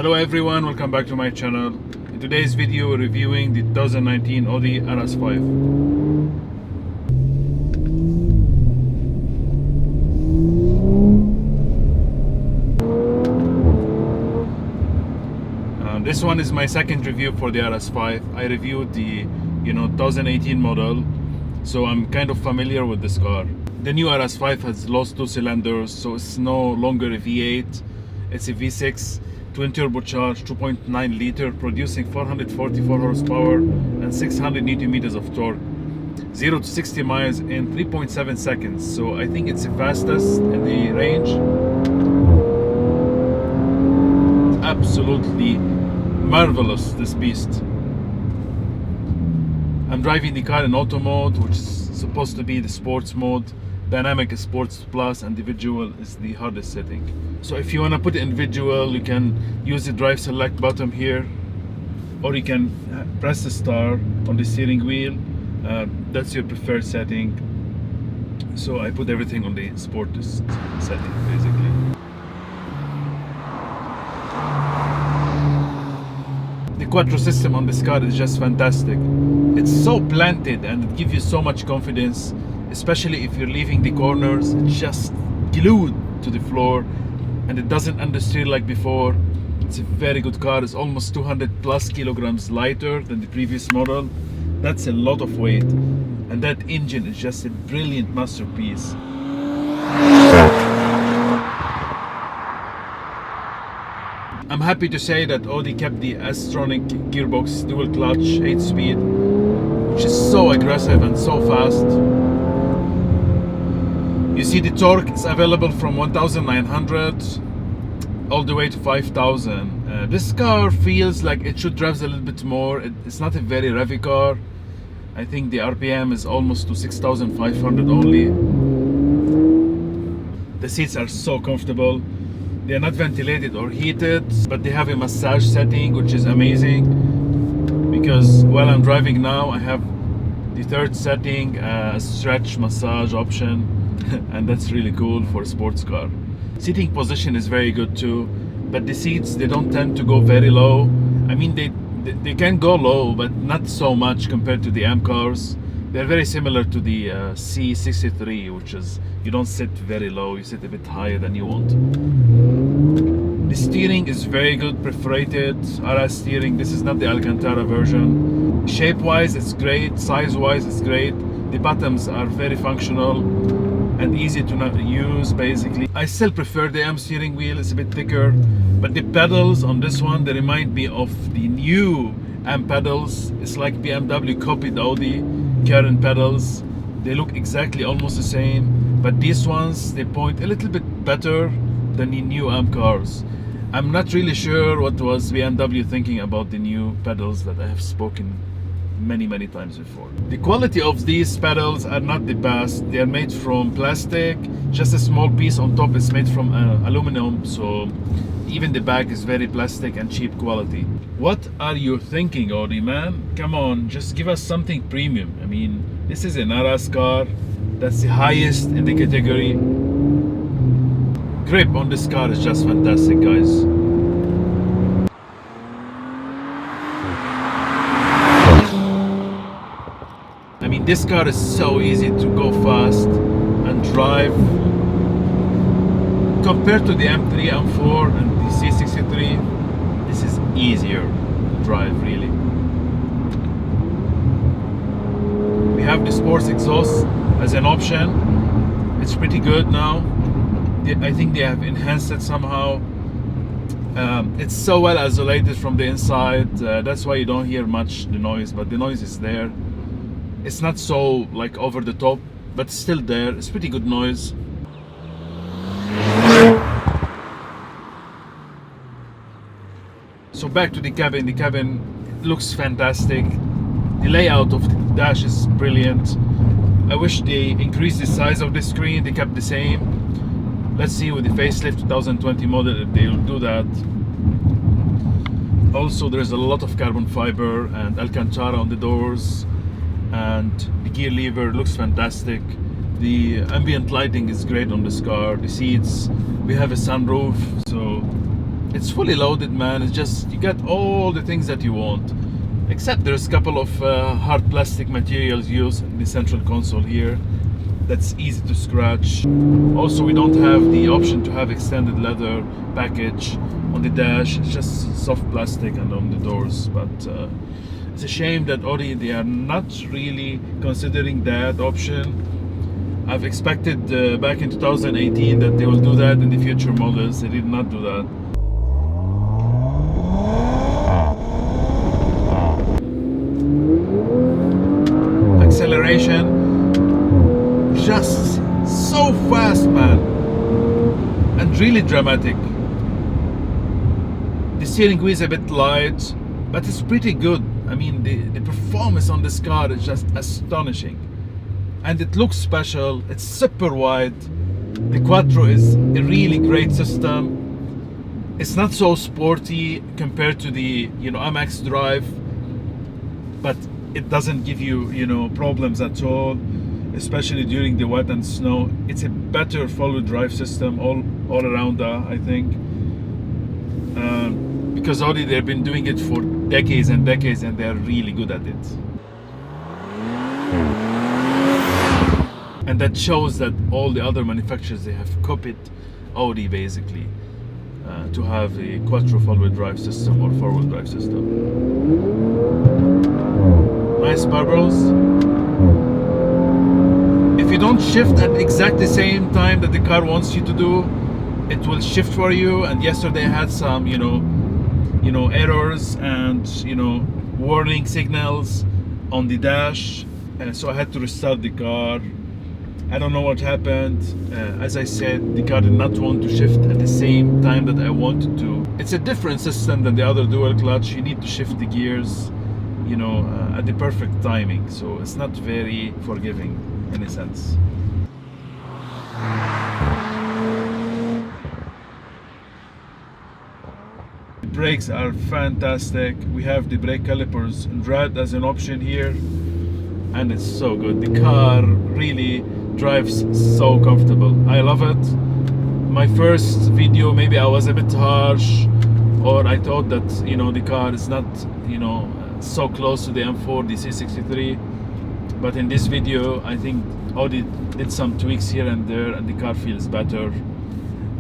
Hello everyone, welcome back to my channel. In today's video we're reviewing the 2019 Audi RS5. This one is my second review for the RS5. I reviewed the 2018 model, so I'm kind of familiar with this car. The new RS5 has lost 2 cylinders, so it's no longer a V8. It's a V6 twin turbocharged 2.9 liter, producing 444 horsepower and 600 Newton meters of torque. 0 to 60 miles in 3.7 seconds. So I think it's the fastest in the range. Absolutely marvelous, this beast. I'm driving the car in auto mode, which is supposed to be the sports mode. Dynamic is sports plus, and individual is the hardest setting. So if you want to put it individual, you can use the drive select button here, or you can press the star on the steering wheel. That's your preferred setting. So I put everything on the sportist setting basically. The Quattro system on this car is just fantastic. It's so planted and it gives you so much confidence, especially if you're leaving the corners. It's just glued to the floor and it doesn't understeer like before. It's a very good car. It's almost 200 plus kilograms lighter than the previous model. That's a lot of weight, and that engine is just a brilliant masterpiece. I'm happy to say that Audi kept the S-Tronic gearbox dual clutch 8-speed, which is so aggressive and so fast. You see the torque is available from 1900 all the way to 5000. This car feels like it should drive a little bit more. It's not a very revvy car. I think the RPM is almost to 6500 only. The seats are so comfortable. They are not ventilated or heated, but they have a massage setting, which is amazing, because while I'm driving now I have the third setting, stretch massage option, and that's really cool for a sports car. Seating position is very good too, but the seats, they don't tend to go very low. I mean, they can go low, but not so much compared to the AM cars. They're very similar to the C63, which is, you don't sit very low, you sit a bit higher than you want. The steering is very good, perforated RS steering. This is not the Alcantara version. Shape-wise, it's great. Size-wise, it's great. The buttons are very functional and easy to use, basically. I still prefer the AM steering wheel. It's a bit thicker, but the pedals on this one, they remind me of the new AM pedals. It's like BMW copied Audi current pedals. They look exactly almost the same, but these ones, they point a little bit better than the new AM cars. I'm not really sure what was BMW thinking about the new pedals that I have spoken many times before. The quality of these pedals are not the best. They are made from plastic. Just a small piece on top is made from aluminum, so even the back is very plastic and cheap quality. What are you thinking, Audi, man? Come on, just give us something premium. I mean, this is an RS car. That's the highest in the category. Grip on this car is just fantastic, guys. I mean, this car is so easy to go fast and drive. Compared to the M3, M4 and the C63, this is easier to drive, really. We have the sports exhaust as an option. It's pretty good now. I think they have enhanced it somehow. It's so well isolated from the inside. That's why you don't hear much the noise, but the noise is there. It's not so like over the top, but still there. It's pretty good noise. So back to the cabin. The cabin looks fantastic. The layout of the dash is brilliant. I wish they increased the size of the screen. They kept the same. Let's see with the facelift 2020 model if they'll do that. Also, there's a lot of carbon fiber and Alcantara on the doors, and the gear lever looks fantastic. The ambient lighting is great on this car. The seats, we have a sunroof, so It's fully loaded, man. It's just, you got all the things that you want, except there's a couple of hard plastic materials used in the central console here that's easy to scratch. Also, we don't have the option to have extended leather package on the dash. It's just soft plastic and on the doors. But it's a shame that Audi, they are not really considering that option. I've expected back in 2018 that they will do that in the future models. They did not do that. Acceleration, just so fast, man, and really dramatic. The steering wheel is a bit light, but it's pretty good. I mean, the performance on this car is just astonishing, and it looks special. It's super wide. The Quattro is a really great system. It's not so sporty compared to the MX Drive, but it doesn't give you problems at all, especially during the wet and snow. It's a better four-wheel drive system all around, I think, because Audi, they've been doing it for decades and decades, and they're really good at it. And that shows that all the other manufacturers, they have copied Audi basically to have a Quattro four-wheel drive system or four-wheel drive system. Nice bubbles. If you don't shift at exactly the same time that the car wants you to do, it will shift for you. And yesterday I had some errors and warning signals on the dash, and so I had to restart the car. I don't know what happened. As I said, the car did not want to shift at the same time that I wanted to. It's a different system than the other dual clutch. You need to shift the gears at the perfect timing, so it's not very forgiving in a sense. The brakes are fantastic. We have the brake calipers in red as an option here, and it's so good. The car really drives so comfortable. I love it. My first video, maybe I was a bit harsh, or I thought that the car is not so close to the M4, the C63, but in this video I think Audi did some tweaks here and there, and the car feels better,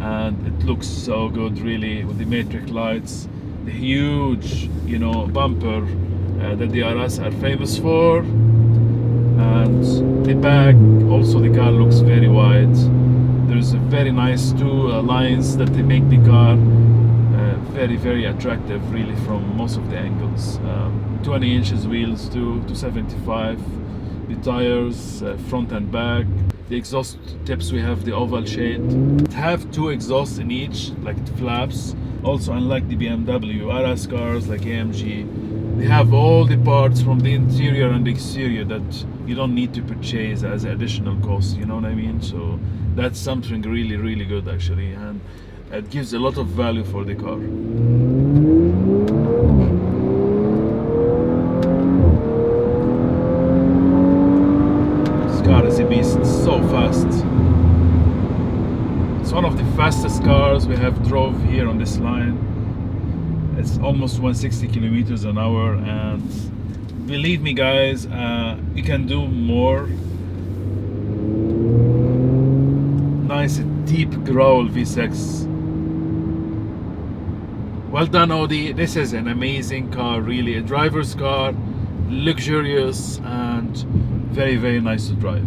and it looks so good really, with the matrix lights, the huge bumper that the RS are famous for, and the back also, the car looks very wide. There's a very nice two lines that they make the car very, very attractive really from most of the angles. 20 inches wheels to 75. The tires, front and back. The exhaust tips, we have the oval shade. It have two exhausts in each, like the flaps. Also, unlike the BMW RS cars like AMG, they have all the parts from the interior and the exterior that you don't need to purchase as additional cost, you know what I mean? So that's something really, really good actually, and it gives a lot of value for the car. This car is a beast, it's so fast. It's one of the fastest cars we have drove here on this line. It's almost 160 kilometers an hour, and believe me guys, you can do more. Nice deep growl V6. Well done Audi, this is an amazing car, really a driver's car, luxurious and very, very nice to drive.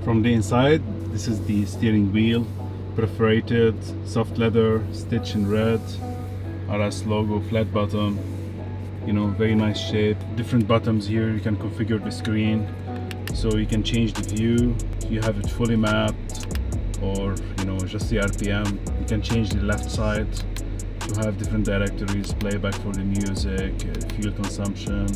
From the inside, this is the steering wheel, perforated, soft leather, stitched in red, RS logo, flat bottom, very nice shape. Different buttons here, you can configure the screen, so you can change the view. You have it fully mapped, or just the RPM. You can change the left side to have different directories, playback for the music, fuel consumption,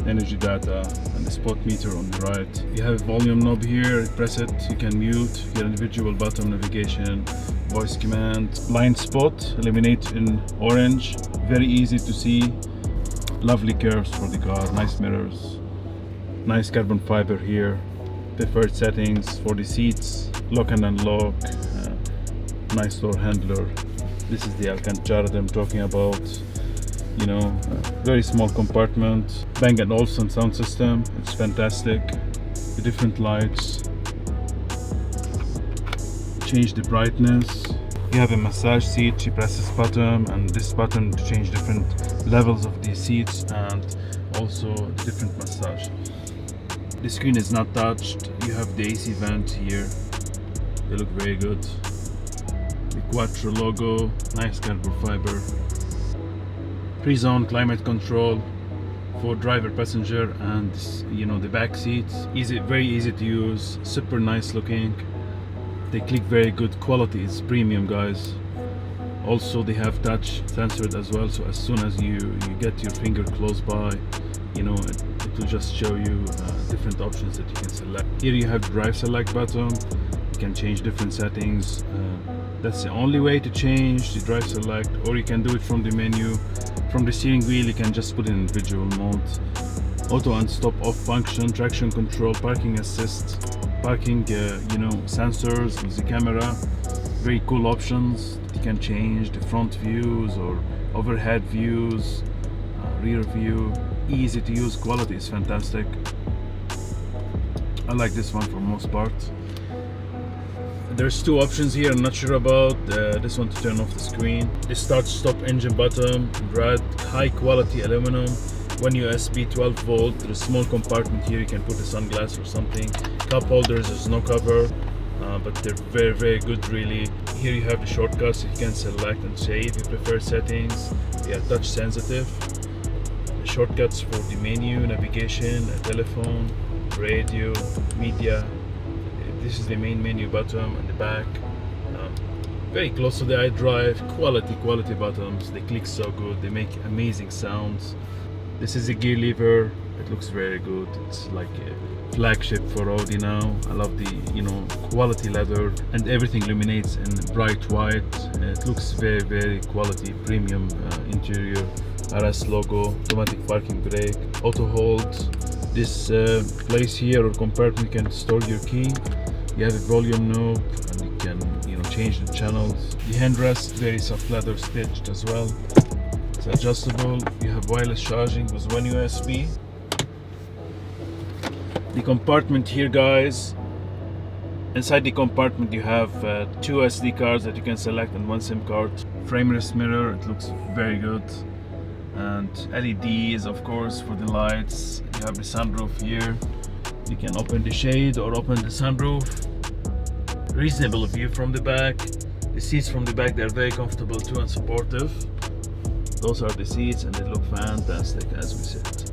energy data, and the spot meter on the right. You have volume knob here, press it, you can mute your individual button navigation, voice command, blind spot, illuminate in orange, very easy to see, lovely curves for the car, nice mirrors, nice carbon fiber here, preferred settings for the seats, lock and unlock, nice door handler. This is the Alcantara that I'm talking about, you know, very small compartment, Bang & Olufsen sound system, it's fantastic, the different lights, change the brightness. You have a massage seat, you press this button and this button to change different levels of the seats and also different massage. The screen is not touched, you have the AC vent here, they look very good. The Quattro logo, nice carbon fiber. Pre-zone climate control for driver, passenger and you know the back seats. Easy, very easy to use, super nice looking. They click very good, quality is premium guys. Also they have touch sensored as well, so as soon as you get your finger close by, you know, it will just show you different options that you can select. Here you have the drive select button, you can change different settings. That's the only way to change the drive select, or you can do it from the menu. From the steering wheel you can just put it in visual mode. Auto and stop off function, traction control, parking assist, parking you know, sensors with the camera. Very cool options. You can change the front views or overhead views, rear view. Easy to use, quality is fantastic. I like this one for most part. There's two options here I'm not sure about. This one to turn off the screen. The start stop engine button, red, high quality aluminum, 1 USB 12 volt. There's a small compartment here, you can put a sunglass or something. Cup holders, there's no cover, but they're very good really. Here you have the shortcuts, you can select and save your preferred settings. They are touch sensitive. The shortcuts for the menu, navigation, a telephone, radio, media. This is the main menu button on the back. Very close to the iDrive, quality buttons. They click so good, they make amazing sounds. This is a gear lever, it looks very good. It's like a flagship for Audi now. I love the, you know, quality leather, and everything illuminates in bright white. It looks very quality, premium interior. RS logo, automatic parking brake, auto hold. This place here or compartment you can store your key. You have a volume knob and you can, you know, change the channels. The handrest, very soft leather stitched as well. It's adjustable. You have wireless charging with 1 USB. The compartment here guys, inside the compartment you have 2 SD cards that you can select and 1 SIM card. Frameless mirror, it looks very good. And LEDs of course for the lights. You have the sunroof here. You can open the shade or open the sunroof. Reasonable view from the back. The seats from the back, they're very comfortable too and supportive. Those are the seats and they look fantastic as we sit.